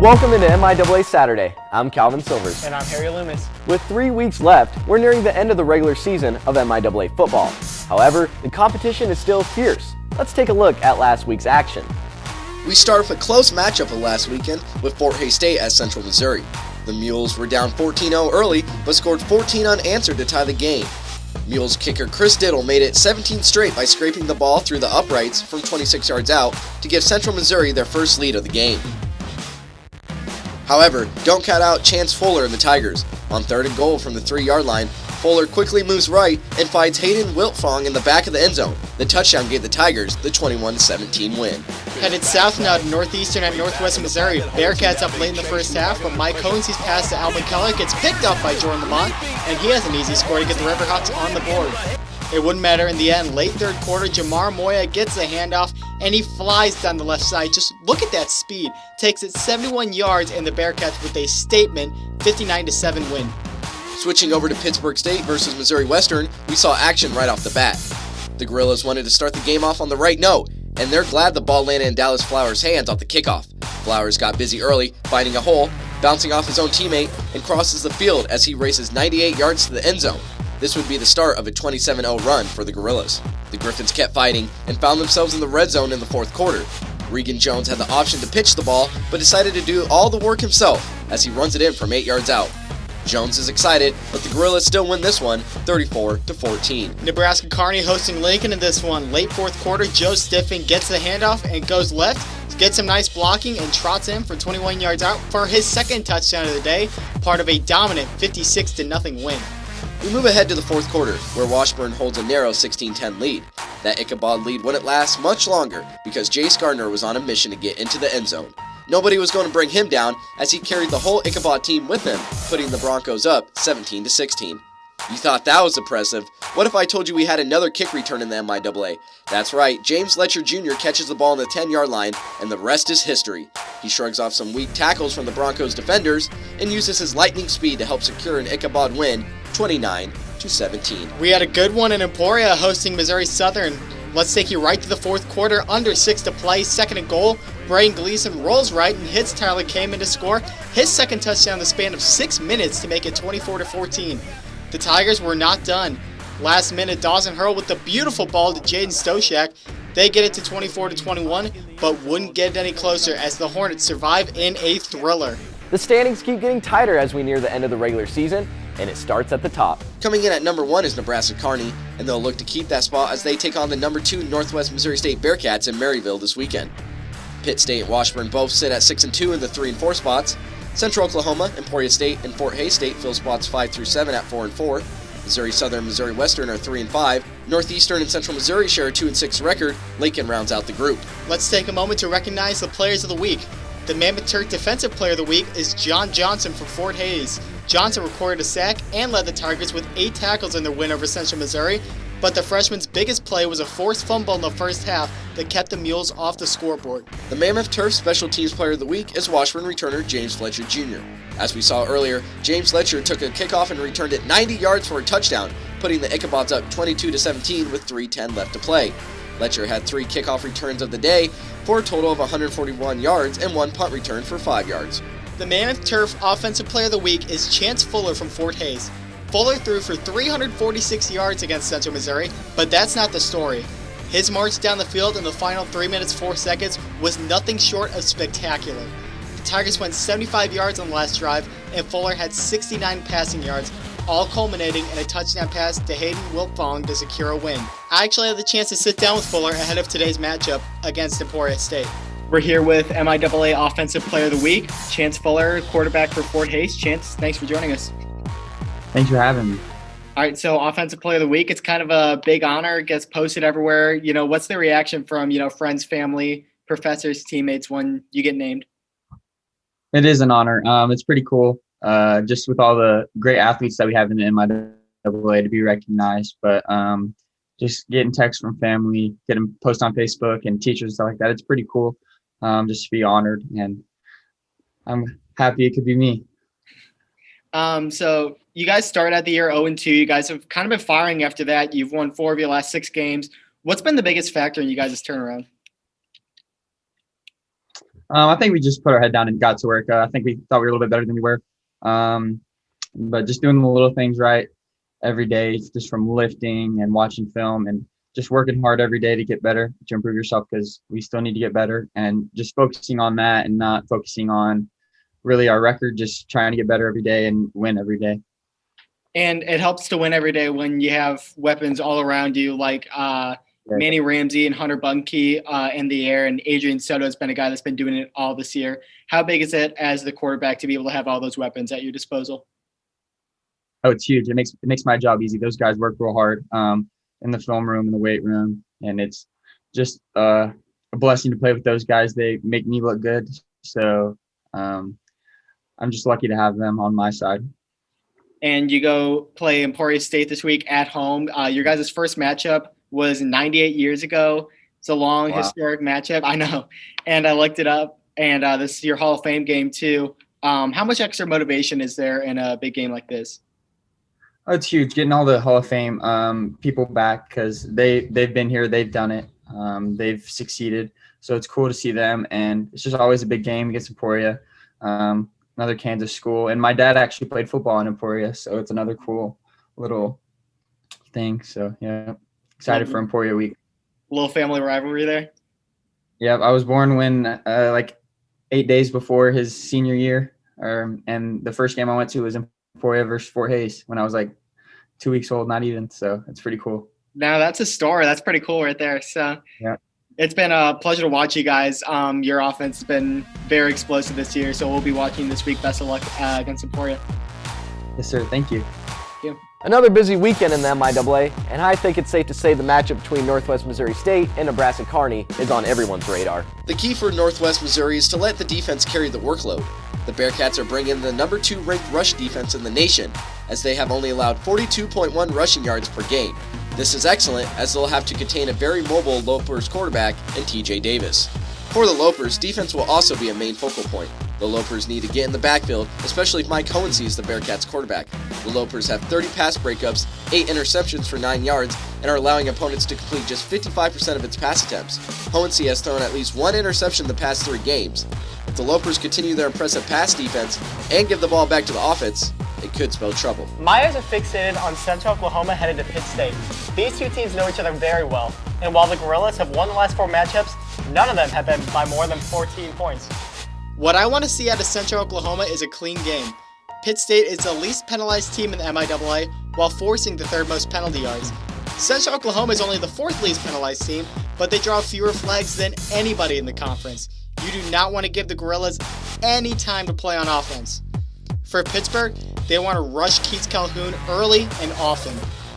Welcome into MIAA Saturday. I'm Calvin Silvers. And I'm Harry Loomis. With 3 weeks left, we're nearing the end of the regular season of MIAA football. However, the competition is still fierce. Let's take a look at last week's action. We start with a close matchup of last weekend with Fort Hays State at Central Missouri. The Mules were down 14-0 early, but scored 14 unanswered to tie the game. Mules kicker Chris Diddle made it 17 straight by scraping the ball through the uprights from 26 yards out to give Central Missouri their first lead of the game. However, don't count out Chance Fuller and the Tigers. On 3rd and goal from the 3-yard line, Fuller quickly moves right and finds Hayden Wiltfong in the back of the end zone. The touchdown gave the Tigers the 21-17 win. Headed south now to Northeastern at Northwest Missouri. Bearcats up late in the first half, but Mike Cohen's pass to Alvin Keller gets picked up by Jordan Lamont, and he has an easy score to get the Riverhawks on the board. It wouldn't matter in the end. Late third quarter, Jamar Moya gets the handoff, and he flies down the left side. Just look at that speed. Takes it 71 yards, and the Bearcats with a statement 59-7 win. Switching over to Pittsburgh State versus Missouri Western, we saw action right off the bat. The Gorillas wanted to start the game off on the right note, and they're glad the ball landed in Dallas Flowers' hands off the kickoff. Flowers got busy early, finding a hole, bouncing off his own teammate, and crosses the field as he races 98 yards to the end zone. This would be the start of a 27-0 run for the Gorillas. The Griffins kept fighting and found themselves in the red zone in the fourth quarter. Regan Jones had the option to pitch the ball, but decided to do all the work himself as he runs it in from 8 yards out. Jones is excited, but the Gorillas still win this one, 34-14. Nebraska Kearney hosting Lincoln in this one. Late fourth quarter, Joe Stiffen gets the handoff and goes left, gets some nice blocking, and trots in for 21 yards out for his second touchdown of the day, part of a dominant 56-0 win. We move ahead to the fourth quarter, where Washburn holds a narrow 16-10 lead. That Ichabod lead wouldn't last much longer because Jace Gardner was on a mission to get into the end zone. Nobody was going to bring him down as he carried the whole Ichabod team with him, putting the Broncos up 17-16. You thought that was impressive. What if I told you we had another kick return in the MIAA? That's right, James Letcher Jr. catches the ball on the 10-yard line, and the rest is history. He shrugs off some weak tackles from the Broncos defenders and uses his lightning speed to help secure an Ichabod win, 29-17. We had a good one in Emporia hosting Missouri Southern. Let's take you right to the fourth quarter, under 6 to play, 2nd and goal. Braden Gleason rolls right and hits Tyler Kamen to score his second touchdown in the span of 6 minutes to make it 24-14. The Tigers were not done. Last minute, Dawson Hurl with the beautiful ball to Jaden Stoshak. They get it to 24-21, but wouldn't get it any closer as the Hornets survive in a thriller. The standings keep getting tighter as we near the end of the regular season, and it starts at the top. Coming in at number 1 is Nebraska Kearney, and they'll look to keep that spot as they take on the number 2 Northwest Missouri State Bearcats in Maryville this weekend. Pitt State and Washburn both sit at 6-2 in the 3 and 4 spots. Central Oklahoma, Emporia State, and Fort Hays State fill spots 5 through 7 at 4 and 4. Missouri Southern and Missouri Western are 3 and 5. Northeastern and Central Missouri share a 2 and 6 record. Lincoln rounds out the group. Let's take a moment to recognize the players of the week. The Mammoth Turk Defensive Player of the Week is John Johnson for Fort Hays. Johnson recorded a sack and led the Tigers with 8 tackles in their win over Central Missouri, but the freshman's biggest play was a forced fumble in the first half that kept the Mules off the scoreboard. The Mammoth Turf Special Teams Player of the Week is Washburn returner James Fletcher Jr. As we saw earlier, James Fletcher took a kickoff and returned it 90 yards for a touchdown, putting the Ichabods up 22-17 with 3:10 left to play. Fletcher had 3 kickoff returns of the day for a total of 141 yards and 1 punt return for 5 yards. The Mammoth Turf Offensive Player of the Week is Chance Fuller from Fort Hays. Fuller threw for 346 yards against Central Missouri, but that's not the story. His march down the field in the final 3 minutes 4 seconds was nothing short of spectacular. The Tigers went 75 yards on the last drive, and Fuller had 69 passing yards, all culminating in a touchdown pass to Hayden Wiltfong to secure a win. I actually had the chance to sit down with Fuller ahead of today's matchup against Emporia State. We're here with MIAA Offensive Player of the Week, Chance Fuller, quarterback for Fort Hays. Chance, thanks for joining us. Thanks for having me. All right, so Offensive Player of the Week, it's kind of a big honor. It gets posted everywhere. What's the reaction from, friends, family, professors, teammates when you get named? It is an honor. It's pretty cool, just with all the great athletes that we have in the MIAA to be recognized. But just getting texts from family, getting posts on Facebook and teachers and stuff like that, it's pretty cool just to be honored. And I'm happy it could be me. So you guys started out the year 0-2. You guys have kind of been firing after that. You've won 4 of your last 6 games. What's been the biggest factor in you guys' turnaround? I think we just put our head down and got to work. I think we thought we were a little bit better than we were. But just doing the little things right every day, just from lifting and watching film and just working hard every day to get better, to improve yourself, because we still need to get better, and just focusing on that and not focusing on really our record, just trying to get better every day and win every day. And it helps to win every day when you have weapons all around you, like Manny Ramsey and Hunter Bunke in the air, and Adrian Soto has been a guy that's been doing it all this year. How big is it as the quarterback to be able to have all those weapons at your disposal? Oh, it's huge. It makes my job easy. Those guys work real hard in the film room, in the weight room, and it's just a blessing to play with those guys. They make me look good, so I'm just lucky to have them on my side. And you go play Emporia State this week at home. Your guys' first matchup was 98 years ago. It's a long, historic matchup. I know. And I looked it up, and this is your Hall of Fame game too. How much extra motivation is there in a big game like this? Oh, it's huge, getting all the Hall of Fame people back, because they've been here, they've done it, they've succeeded. So it's cool to see them, and it's just always a big game against Emporia, another Kansas school. And my dad actually played football in Emporia, so it's another cool little thing. So yeah, excited for Emporia week. A little family rivalry there. Yeah, I was born when like 8 days before his senior year, and the first game I went to was Emporia versus Fort Hays when I was like 2 weeks old, not even. So it's pretty cool. Now that's a story. That's pretty cool right there. So yeah, it's been a pleasure to watch you guys. Your offense has been very explosive this year, so we'll be watching this week. Best of luck against Emporia. Yes, sir. Thank you. Thank you. Another busy weekend in the MIAA, and I think it's safe to say the matchup between Northwest Missouri State and Nebraska Kearney is on everyone's radar. The key for Northwest Missouri is to let the defense carry the workload. The Bearcats are bringing in the number 2 ranked rush defense in the nation, as they have only allowed 42.1 rushing yards per game. This is excellent, as they'll have to contain a very mobile Lopers quarterback in TJ Davis. For the Lopers, defense will also be a main focal point. The Lopers need to get in the backfield, especially if Mike Hohensee is the Bearcats quarterback. The Lopers have 30 pass breakups, 8 interceptions for 9 yards, and are allowing opponents to complete just 55% of its pass attempts. Hohensee has thrown at least 1 interception in the past 3 games. If the Lopers continue their impressive pass defense and give the ball back to the offense, it could spell trouble. Myers are fixated on Central Oklahoma headed to Pitt State. These two teams know each other very well, and while the Gorillas have won the last 4 matchups, none of them have been by more than 14 points. What I want to see out of Central Oklahoma is a clean game. Pitt State is the least penalized team in the MIAA while forcing the 3rd most penalty yards. Central Oklahoma is only the 4th least penalized team, but they draw fewer flags than anybody in the conference. You do not want to give the Gorillas any time to play on offense. For Pittsburgh, they want to rush Keats Calhoun early and often.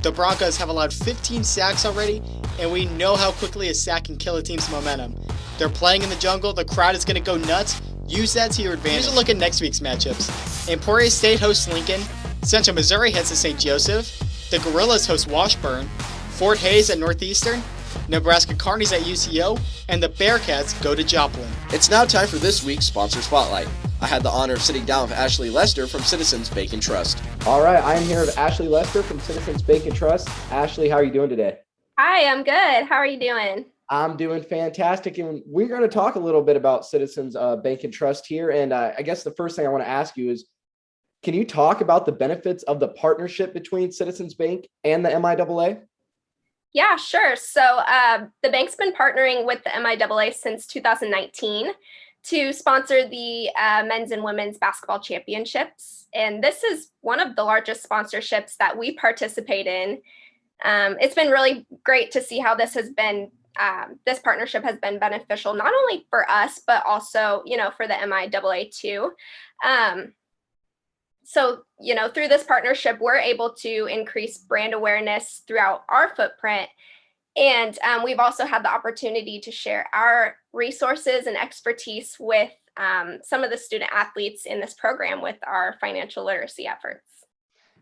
The Broncos have allowed 15 sacks already, and we know how quickly a sack can kill a team's momentum. They're playing in the jungle, the crowd is going to go nuts. Use that to your advantage. Here's a look at next week's matchups. Emporia State hosts Lincoln, Central Missouri heads to St. Joseph, the Gorillas host Washburn, Fort Hays at Northeastern, Nebraska Kearney's at UCO, and the Bearcats go to Joplin. It's now time for this week's Sponsor Spotlight. I had the honor of sitting down with Ashley Lester from Citizens Bank and Trust. All right, I am here with Ashley Lester from Citizens Bank and Trust. Ashley, how are you doing today? Hi, I'm good. How are you doing? I'm doing fantastic, and we're going to talk a little bit about Citizens Bank and Trust here. And I guess the first thing I want to ask you is, can you talk about the benefits of the partnership between Citizens Bank and the MIAA? Yeah, sure. So the bank's been partnering with the MIAA since 2019 to sponsor the men's and women's basketball championships. And this is one of the largest sponsorships that we participate in. It's been really great to see how this has been, this partnership has been beneficial, not only for us, but also, for the MIAA too. So, through this partnership, we're able to increase brand awareness throughout our footprint. And we've also had the opportunity to share our resources and expertise with some of the student athletes in this program with our financial literacy efforts.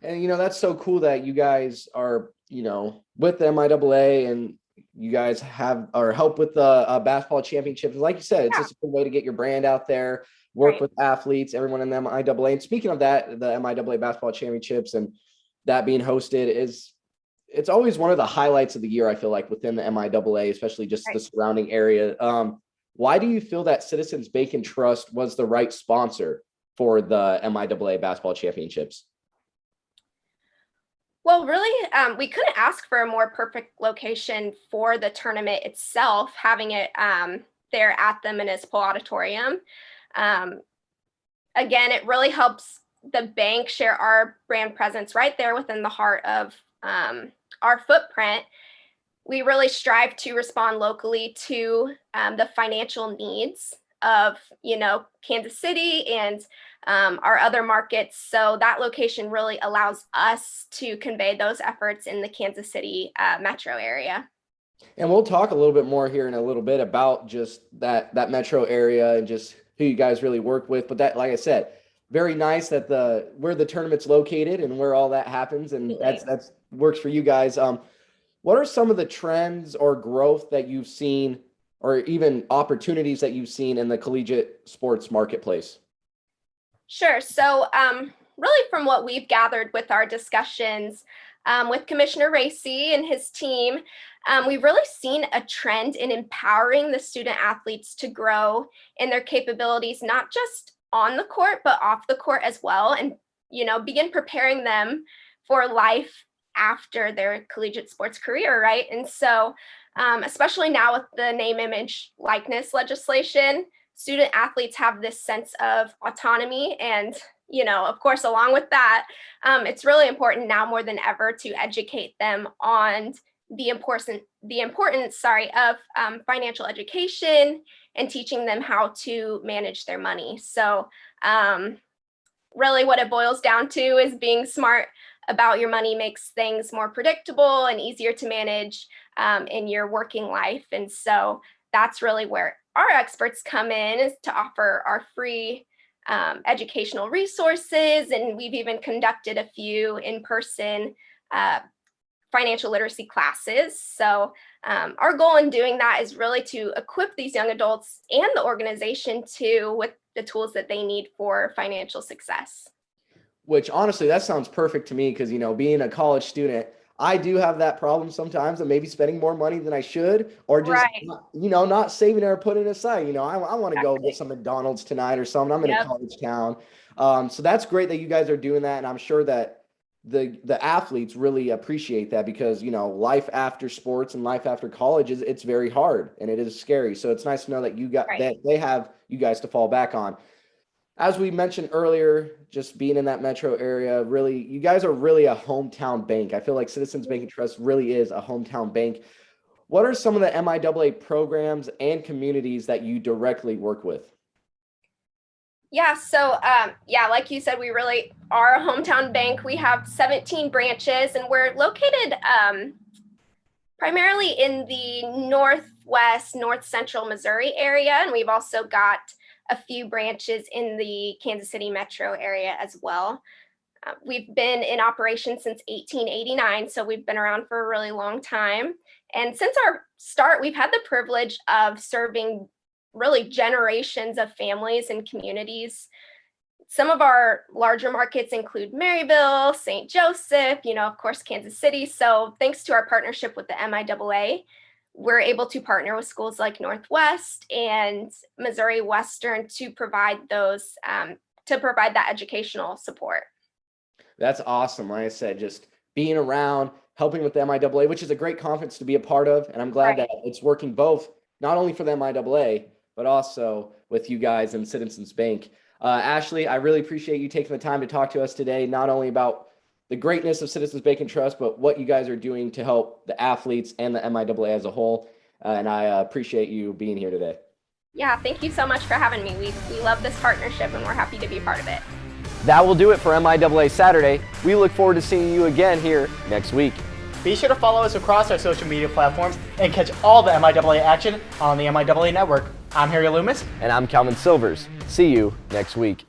And, that's so cool that you guys are, with the MIAA, and you guys help with the basketball championships. Like you said, it's just a good way to get your brand out there, work with athletes, everyone in the MIAA. And speaking of that, the MIAA basketball championships and that being hosted it's always one of the highlights of the year, I feel like, within the MIAA, especially just the surrounding area. Why do you feel that Citizens Bank and Trust was the right sponsor for the MIAA basketball championships? Well, really, we couldn't ask for a more perfect location for the tournament itself, having it there at the Municipal Auditorium. Um, Again, it really helps the bank share our brand presence right there within the heart of our footprint. We really strive to respond locally to the financial needs of, Kansas City and our other markets. So that location really allows us to convey those efforts in the Kansas City metro area. And we'll talk a little bit more here in a little bit about just that metro area and just who you guys really work with. But that, like I said, very nice that where the tournament's located and where all that happens, and that's works for you guys. What are some of the trends or growth that you've seen, or even opportunities that you've seen in the collegiate sports marketplace? Sure. So, really, from what we've gathered with our discussions with Commissioner Racy and his team, we've really seen a trend in empowering the student athletes to grow in their capabilities, not just on the court, but off the court as well, and begin preparing them for life after their collegiate sports career, right? And so, especially now with the name, image, likeness legislation, student athletes have this sense of autonomy. And, of course, along with that, it's really important now more than ever to educate them on the importance of financial education and teaching them how to manage their money. So really what it boils down to is being smart about your money makes things more predictable and easier to manage in your working life. And so that's really where our experts come in, is to offer our free educational resources. And we've even conducted a few in-person financial literacy classes. So our goal in doing that is really to equip these young adults and the organization too with the tools that they need for financial success. Which honestly, that sounds perfect to me because, being a college student, I do have that problem sometimes of maybe spending more money than I should, or just, Right. Not saving it or putting it aside. I want to go Exactly. get some McDonald's tonight or something. I'm in a college town. So that's great that you guys are doing that. And I'm sure that the athletes really appreciate that because, life after sports and life after college it's very hard and it is scary. So it's nice to know that that they have you guys to fall back on. As we mentioned earlier, just being in that metro area, really, you guys are really a hometown bank. I feel like Citizens Bank and Trust really is a hometown bank. What are some of the MIAA programs and communities that you directly work with? Yeah, so like you said, we really are a hometown bank. We have 17 branches, and we're located primarily in the northwest, north central Missouri area. And we've also got a few branches in the Kansas City metro area as well. We've been in operation since 1889, so we've been around for a really long time. And since our start, we've had the privilege of serving really generations of families and communities. Some of our larger markets include Maryville, St. Joseph, of course, Kansas City. So thanks to our partnership with the MIAA, we're able to partner with schools like Northwest and Missouri Western to provide that educational support. That's awesome. Like I said, just being around, helping with the MIAA, which is a great conference to be a part of. And I'm glad that it's working both, not only for the MIAA, but also with you guys and Citizens Bank. Ashley, I really appreciate you taking the time to talk to us today, not only about the greatness of Citizens Bank and Trust, but what you guys are doing to help the athletes and the MIAA as a whole. And I appreciate you being here today. Yeah, thank you so much for having me. We love this partnership and we're happy to be part of it. That will do it for MIAA Saturday. We look forward to seeing you again here next week. Be sure to follow us across our social media platforms and catch all the MIAA action on the MIAA network. I'm Harry Loomis. And I'm Calvin Silvers. See you next week.